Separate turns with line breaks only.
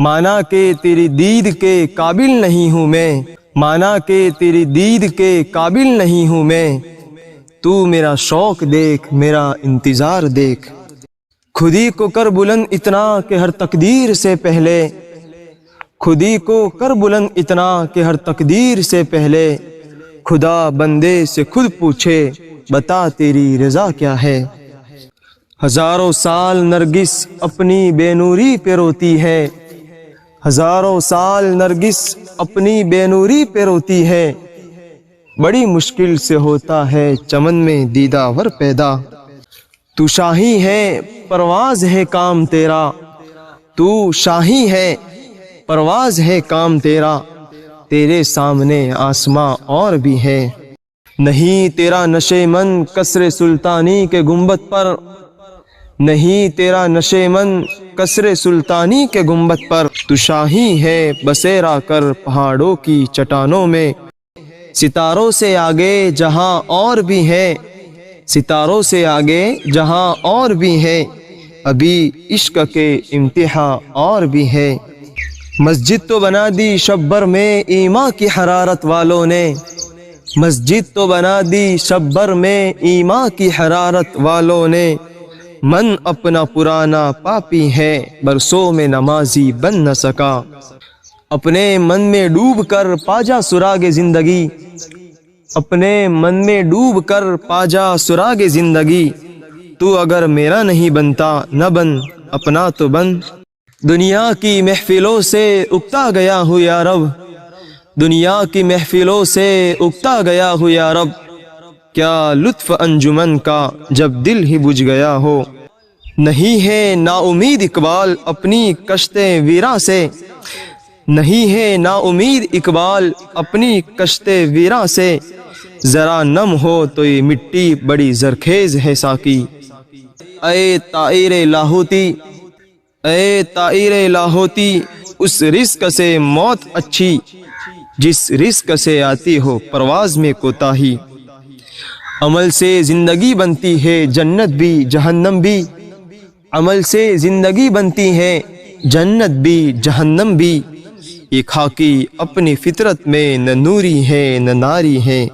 مانا کہ تیری دید کے قابل نہیں ہوں میں، مانا کہ تیری دید کے قابل نہیں ہوں میں، تو میرا شوق دیکھ، میرا انتظار دیکھ۔ خود ہی کو کر بلند اتنا کہ ہر تقدیر سے پہلے، خود ہی کو کر بلند اتنا کہ ہر تقدیر سے پہلے، خدا بندے سے خود پوچھے بتا تیری رضا کیا ہے۔ ہزاروں سال نرگس اپنی بے نوری پہ روتی ہے، ہزاروں سال نرگس اپنی بے نوری پہ روتی ہے، بڑی مشکل سے ہوتا ہے چمن میں دیدہ ور پیدا۔ تو شاہی ہے پرواز ہے کام تیرا، تو شاہی ہے پرواز ہے کام تیرا، تیرے سامنے آسماں اور بھی ہے۔ نہیں تیرا نشے من قصر سلطانی کے گنبد پر، نہیں تیرا نشے من قصر سلطانی کے گنبد پر، تو شاہی ہے بسیرا کر پہاڑوں کی چٹانوں میں۔ ستاروں سے آگے جہاں اور بھی ہے، ستاروں سے آگے جہاں اور بھی ہے، ابھی عشق کے امتحاں اور بھی ہے۔ مسجد تو بنا دی شب بھر میں ایمان کی حرارت والوں نے، مسجد تو بنا دی شب بھر میں ایمان کی حرارت والوں نے، من اپنا پرانا پاپی ہے برسوں میں نمازی بن نہ سکا۔ اپنے من میں ڈوب کر پاجا سراغ زندگی، اپنے من میں ڈوب کر پاجا سراغ زندگی، تو اگر میرا نہیں بنتا نہ بن اپنا تو بن۔ دنیا کی محفلوں سے اکتا گیا ہوں یا رب، دنیا کی محفلوں سے اکتا گیا ہوں یا رب، کیا لطف انجمن کا جب دل ہی بجھ گیا ہو۔ نہیں ہے نا امید اقبال اپنی کشتے ویراں سے، نہیں ہے نا امید اقبال اپنی کشتے ویراں سے، ذرا نم ہو تو یہ مٹی بڑی زرخیز ہے ساقی۔ اے طائر لاہوتی، اے طائر لاہوتی، اس رزق سے موت اچھی جس رزق سے آتی ہو پرواز میں کوتاہی۔ عمل سے زندگی بنتی ہے جنت بھی جہنم بھی، عمل سے زندگی بنتی ہے جنت بھی جہنم بھی، یہ خاکی اپنی فطرت میں نہ نوری ہے نہ ناری ہے۔